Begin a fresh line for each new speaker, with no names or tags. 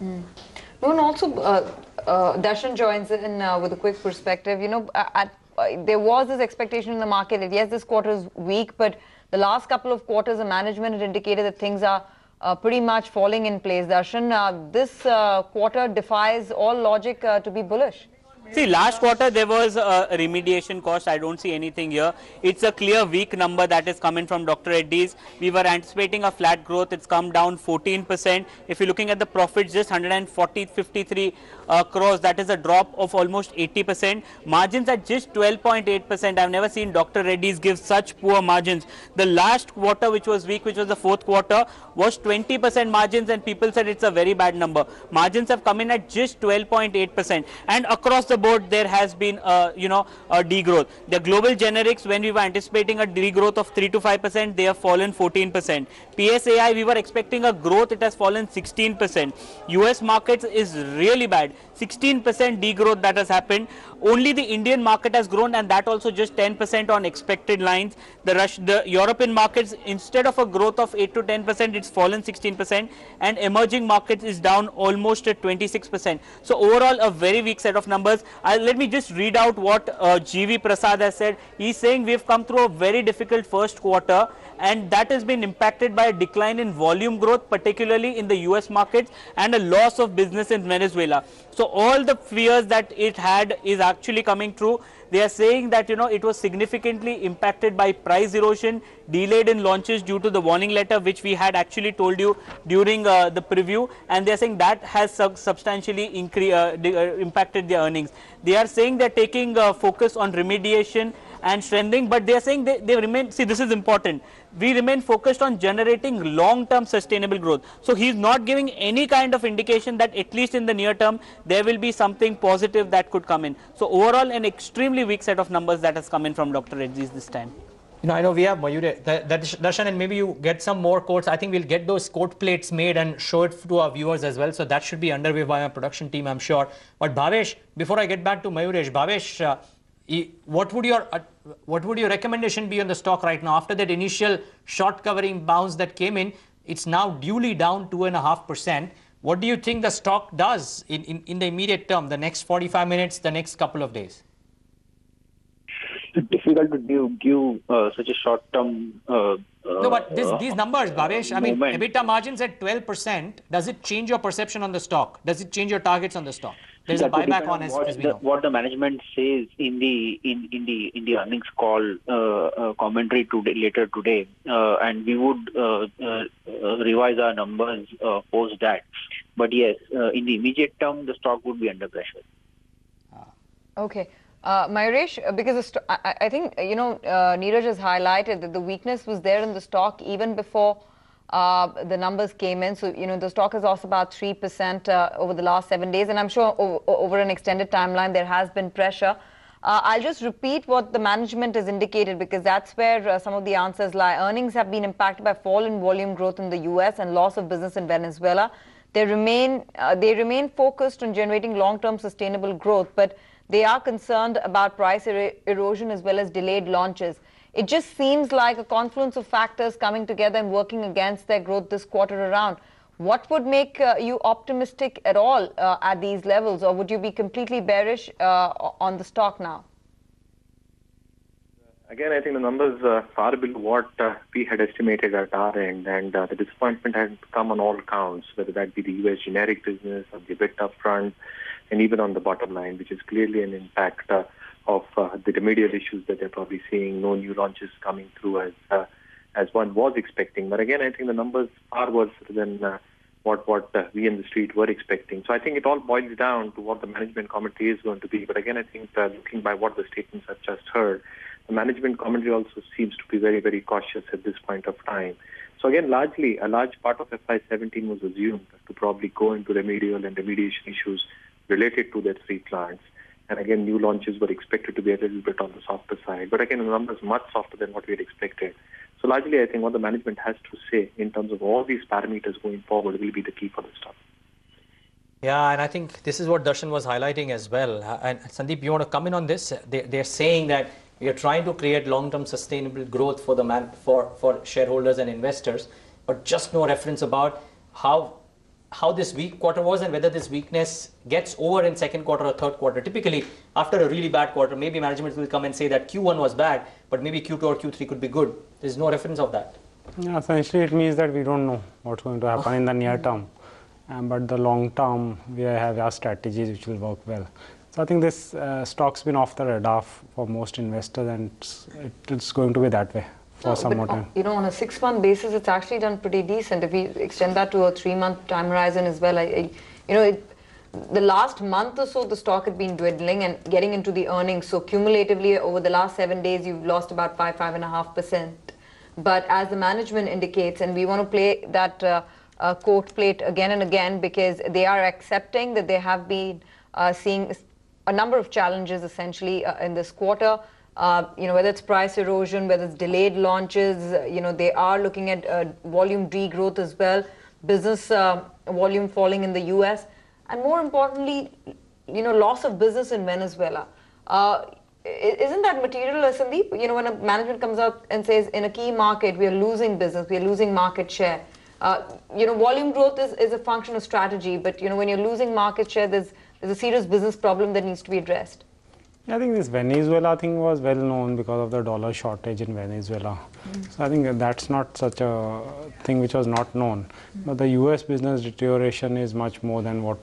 Mm. No, and also Darshan joins in with a quick perspective. There was this expectation in the market that yes, this quarter is weak, but the last couple of quarters, the management had indicated that things are pretty much falling in place. Darshan, this quarter defies all logic to be bullish.
See, last quarter there was a remediation cost. I don't see anything here. It's a clear weak number that is coming from Dr. Reddy's. We were anticipating a flat growth. It's come down 14%. If you're looking at the profits, just 153 crores. That is a drop of almost 80%. Margins at just 12.8%. I've never seen Dr. Reddy's give such poor margins. The last quarter, which was weak, which was the fourth quarter, was 20% margins, and people said it's a very bad number. Margins have come in at just 12.8%, and across the board there has been a degrowth. The global generics, when we were anticipating a degrowth of 3 to 5%, they have fallen 14%. PSAI, we were expecting a growth, it has fallen 16%. US markets is really bad, 16% degrowth that has happened. Only the Indian market has grown, and that also just 10% on expected lines. The European markets, instead of a growth of 8 to 10%, it's fallen 16%, and emerging markets is down almost at 26%. So overall, a very weak set of numbers. Let me just read out what GV Prasad has said. He's saying we've come through a very difficult first quarter, and that has been impacted by a decline in volume growth, particularly in the US markets, and a loss of business in Venezuela. So all the fears that it had is actually coming true. They are saying that it was significantly impacted by price erosion, delayed in launches due to the warning letter, which we had actually told you during the preview, and they are saying that has substantially impacted their earnings. They are saying they're taking focus on remediation and strengthening, but they are saying they remain, see, this is important, we remain focused on generating long-term sustainable growth. So he's not giving any kind of indication that at least in the near term there will be something positive that could come in. So overall, an extremely weak set of numbers that has come in from Dr. Reddy's this time.
I know we have Mayur, Darshan, and maybe you get some more quotes. I think we'll get those quote plates made and show it to our viewers as well. So that should be underway by our production team, I'm sure. But Bhavesh, before I get back to Mayuresh, Bhavesh, what would your recommendation be on the stock right now? After that initial short covering bounce that came in, it's now duly down 2.5%. What do you think the stock does in the immediate term, the next 45 minutes, the next couple of days?
It's difficult to give such a short-term
no, but these numbers, Bhavesh, I mean,
movement.
EBITDA margins at 12%, does it change your perception on the stock? Does it change your targets on the stock? There's a buyback on, as we know.
What the management says in the earnings call commentary later today, and we would revise our numbers post that. But yes, in the immediate term, the stock would be under pressure.
Okay. Mayuresh, because I think, Neeraj has highlighted that the weakness was there in the stock even before the numbers came in. So, the stock has lost about 3% over the last 7 days. And I'm sure over an extended timeline, there has been pressure. I'll just repeat what the management has indicated, because that's where some of the answers lie. Earnings have been impacted by fall in volume growth in the US and loss of business in Venezuela. They remain focused on generating long-term sustainable growth, but they are concerned about price erosion as well as delayed launches. It just seems like a confluence of factors coming together and working against their growth this quarter around. What would make you optimistic at all at these levels, or would you be completely bearish on the stock now?
Again, I think the numbers are far below what we had estimated at our end, and the disappointment has come on all counts, whether that be the US generic business, or the EBITDA front, and even on the bottom line, which is clearly an impact of the remedial issues that they're probably seeing, no new launches coming through as one was expecting. But again, I think the numbers are worse than what we in the street were expecting. So I think it all boils down to what the management commentary is going to be. But again, I think looking by what the statements I've just heard, the management commentary also seems to be very, very cautious at this point of time. So again, largely, a large part of FY17 was assumed to probably go into remedial and remediation issues related to their 3 plants. And again, new launches were expected to be a little bit on the softer side. But again, the numbers much softer than what we had expected. So largely, I think what the management has to say in terms of all these parameters going forward will be the key for the stock.
Yeah, and I think this is what Darshan was highlighting as well. And Sandeep, you want to come in on this? They're saying that we are trying to create long-term sustainable growth for shareholders and investors, but just no reference about how how this weak quarter was and whether this weakness gets over in second quarter or third quarter. Typically, after a really bad quarter, maybe management will come and say that Q1 was bad, but maybe Q2 or Q3 could be good. There's no reference of that.
Yeah, essentially, it means that we don't know what's going to happen in the near term. But the long term, we have our strategies which will work well. So I think this stock's been off the radar for most investors, and it's going to be that way for some more time.
You know, on a 6-month basis, it's actually done pretty decent. If we extend that to a 3-month time horizon as well, the last month or so, the stock had been dwindling and getting into the earnings. So cumulatively, over the last 7 days, you've lost about 5.5%. But as the management indicates, and we want to play that court plate again and again, because they are accepting that they have been seeing a number of challenges essentially in this quarter. Whether it's price erosion, whether it's delayed launches, they are looking at volume degrowth as well, business volume falling in the US, and more importantly, loss of business in Venezuela. Isn't that material, Sandeep? When a management comes out and says in a key market we are losing business, we are losing market share. Volume growth is a function of strategy, but when you're losing market share, there's a serious business problem that needs to be addressed.
I think this Venezuela thing was well known because of the dollar shortage in Venezuela. So I think that's not such a thing which was not known. But the US business deterioration is much more than what